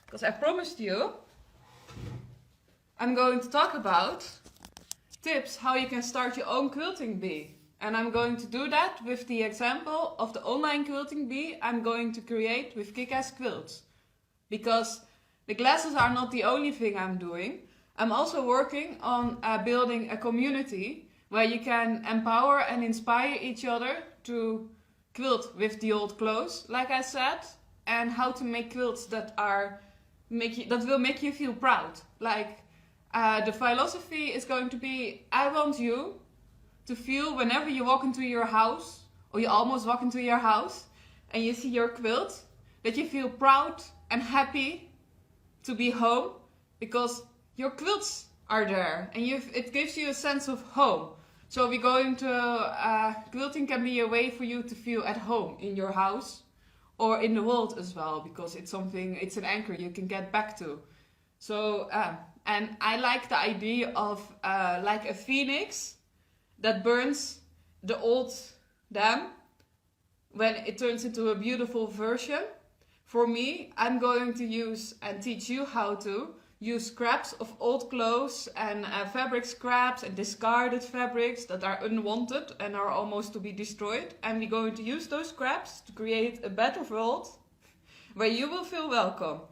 because I promised you I'm going to talk about tips how you can start your own quilting bee. And I'm going to do that with the example of the online quilting bee I'm going to create with Kick-Ass Quilts. Because the classes are not the only thing I'm doing. I'm also working on building a community where you can empower and inspire each other to quilt with the old clothes, like I said, and how to make quilts that will make you feel proud. Like the philosophy is going to be, I want you to feel whenever you walk into your house, or you almost walk into your house, and you see your quilt, that you feel proud and happy to be home because your quilts are there, and it gives you a sense of home. So we're going to, quilting can be a way for you to feel at home in your house or in the world as well, because it's an anchor you can get back to. So, and I like the idea of like a phoenix that burns the old dam when it turns into a beautiful version. For me, I'm going to use and teach you how to use scraps of old clothes and fabric scraps and discarded fabrics that are unwanted and are almost to be destroyed. And we're going to use those scraps to create a better world where you will feel welcome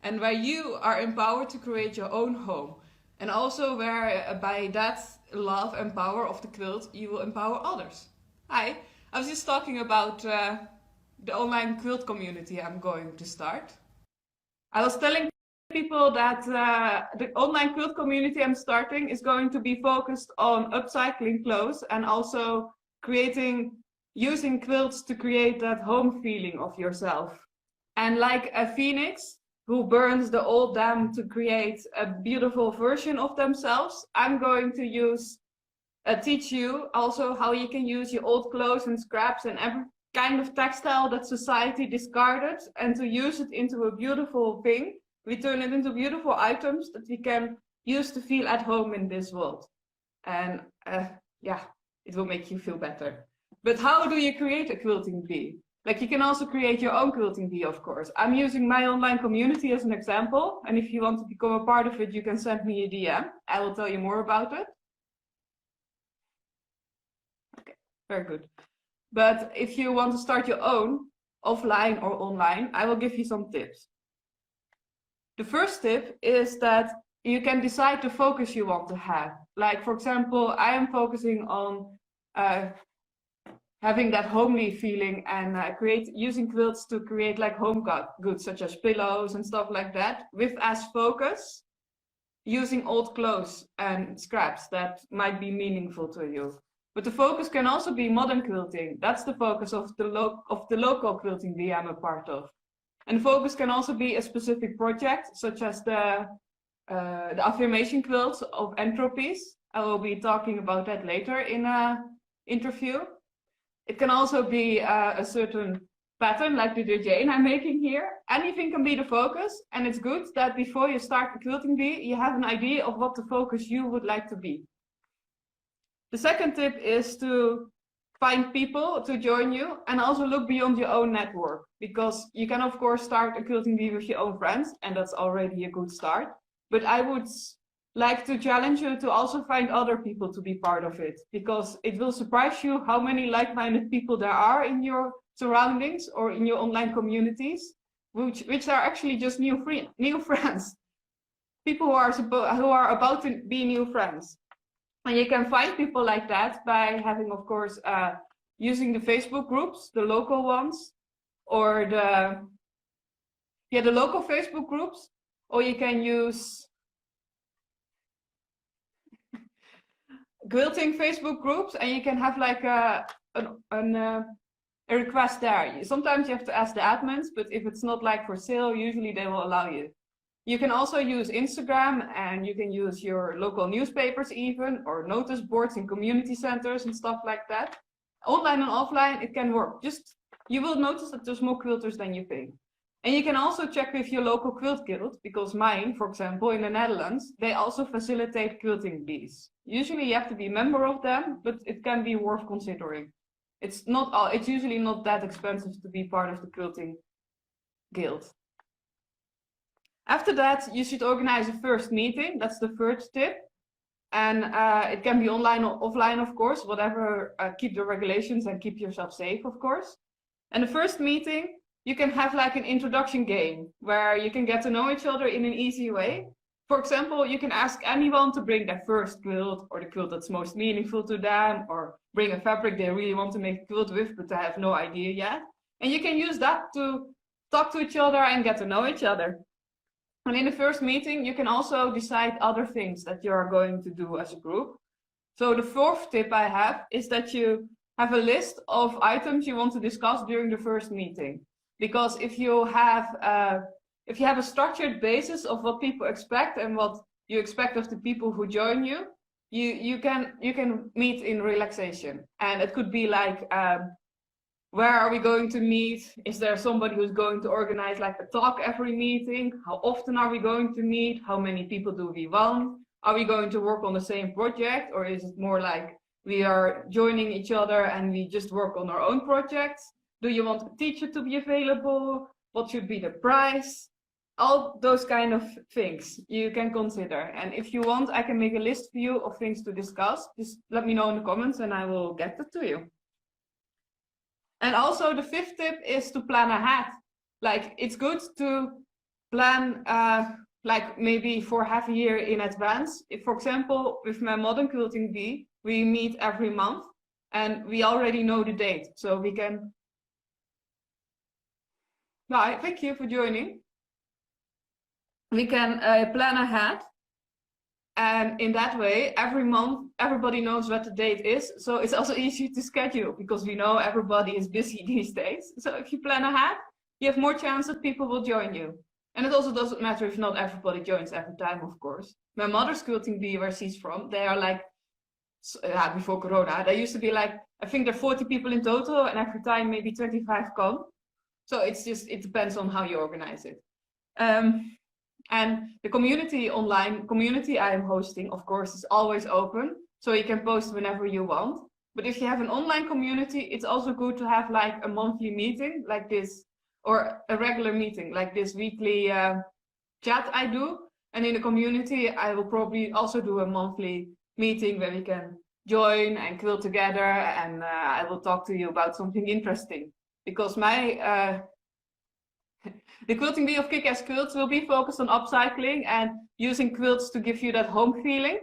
and where you are empowered to create your own home. And also where by that love and power of the quilt, you will empower others. Hi, I was just talking about the online quilt community I'm going to start. I was telling people that the online quilt community I'm starting is going to be focused on upcycling clothes and also using quilts to create that home feeling of yourself. And like a phoenix who burns the old dam to create a beautiful version of themselves, I'm going to teach you also how you can use your old clothes and scraps and every kind of textile that society discarded and to use it into a beautiful thing. We turn it into beautiful items that we can use to feel at home in this world. And yeah, it will make you feel better. But how do you create a quilting bee? Like, you can also create your own quilting bee, of course. I'm using my online community as an example. And if you want to become a part of it, you can send me a DM. I will tell you more about it. Okay, very good. But if you want to start your own, offline or online, I will give you some tips. The first tip is that you can decide the focus you want to have. Like, for example, I am focusing on having that homely feeling and using quilts to create like home goods such as pillows and stuff like that, with as focus using old clothes and scraps that might be meaningful to you. But the focus can also be modern quilting. That's the focus of the local quilting bee I'm a part of. And the focus can also be a specific project, such as the affirmation quilts of Entropies. I will be talking about that later in an interview. It can also be a certain pattern, like the Jane I'm making here. Anything can be the focus, and it's good that before you start the quilting bee, you have an idea of what the focus you would like to be. The second tip is to find people to join you and also look beyond your own network, because you can of course start a quilting bee with your own friends, and that's already a good start. But I would like to challenge you to also find other people to be part of it, because it will surprise you how many like-minded people there are in your surroundings or in your online communities, which are actually just new friends, people who are about to be new friends. And you can find people like that by having, of course, using the Facebook groups, the local ones, or the local Facebook groups, or you can use quilting Facebook groups, and you can have like a request there. Sometimes you have to ask the admins, but if it's not like for sale, usually they will allow you. You can also use Instagram, and you can use your local newspapers even, or notice boards in community centers and stuff like that. Online and offline, it can work. You will notice that there's more quilters than you think. And you can also check with your local quilt guild, because mine, for example, in the Netherlands, they also facilitate quilting bees. Usually you have to be a member of them, but it can be worth considering. It's usually not that expensive to be part of the quilting guild. After that, you should organize a first meeting. That's the first tip. And it can be online or offline, of course, whatever, keep the regulations and keep yourself safe, of course. And the first meeting, you can have like an introduction game where you can get to know each other in an easy way. For example, you can ask anyone to bring their first quilt or the quilt that's most meaningful to them, or bring a fabric they really want to make a quilt with, but they have no idea yet. And you can use that to talk to each other and get to know each other. And in the first meeting, you can also decide other things that you are going to do as a group. So the fourth tip I have is that you have a list of items you want to discuss during the first meeting. Because if you have a structured basis of what people expect and what you expect of the people who join you, you can meet in relaxation. And it could be like, where are we going to meet? Is there somebody who's going to organize like a talk every meeting? How often are we going to meet? How many people do we want? Are we going to work on the same project? Or is it more like we are joining each other and we just work on our own projects? Do you want a teacher to be available? What should be the price? All those kind of things you can consider. And if you want, I can make a list for you of things to discuss. Just let me know in the comments and I will get it to you. And also the fifth tip is to plan ahead. Like it's good to plan like maybe for half a year in advance. If, for example, with my modern Quilting Bee, we meet every month and we already know the date. So we can... Hi, thank you for joining. We can plan ahead. And in that way, every month, everybody knows what the date is. So it's also easy to schedule because we know everybody is busy these days. So if you plan ahead, you have more chance that people will join you. And it also doesn't matter if not everybody joins every time, of course. My mother's Quilting Bee, where she's from, they are like, before Corona, there used to be like, I think there are 40 people in total, and every time maybe 25 come. So it's just, it depends on how you organize it. And the community online community I am hosting, of course, is always open. So you can post whenever you want. But if you have an online community, it's also good to have like a monthly meeting like this, or a regular meeting like this weekly chat I do. And in the community, I will probably also do a monthly meeting where we can join and quilt together. And I will talk to you about something interesting. Because my... the Quilting Bee of Kick-Ass Quilts will be focused on upcycling and using quilts to give you that home feeling.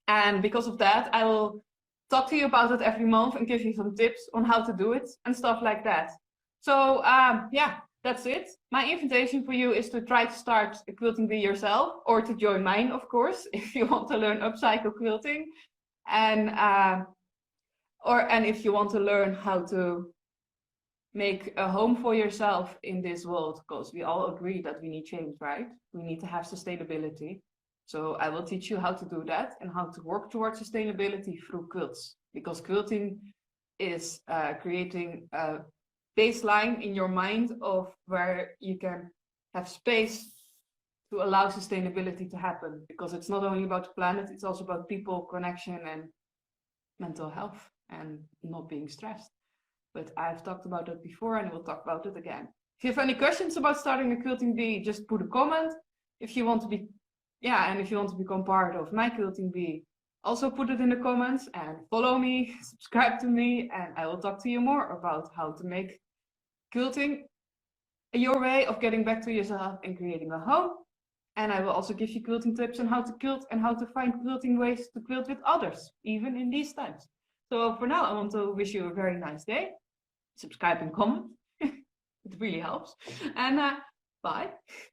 And because of that, I will talk to you about it every month and give you some tips on how to do it and stuff like that. So yeah, that's it. My invitation for you is to try to start a Quilting Bee yourself, or to join mine, of course, if you want to learn upcycle quilting. And if you want to learn how to make a home for yourself in this world, because we all agree that we need change, right? We need to have sustainability. So I will teach you how to do that and how to work towards sustainability through quilts, because quilting is creating a baseline in your mind of where you can have space to allow sustainability to happen, because it's not only about the planet, it's also about people, connection, and mental health, and not being stressed. But I've talked about it before and we'll talk about it again. If you have any questions about starting a Quilting Bee, just put a comment. If you want to be, and if you want to become part of my Quilting Bee, also put it in the comments and follow me, subscribe to me, and I will talk to you more about how to make quilting your way of getting back to yourself and creating a home. And I will also give you quilting tips on how to quilt and how to find quilting ways to quilt with others, even in these times. So for now, I want to wish you a very nice day. Subscribe and comment. It really helps. And bye.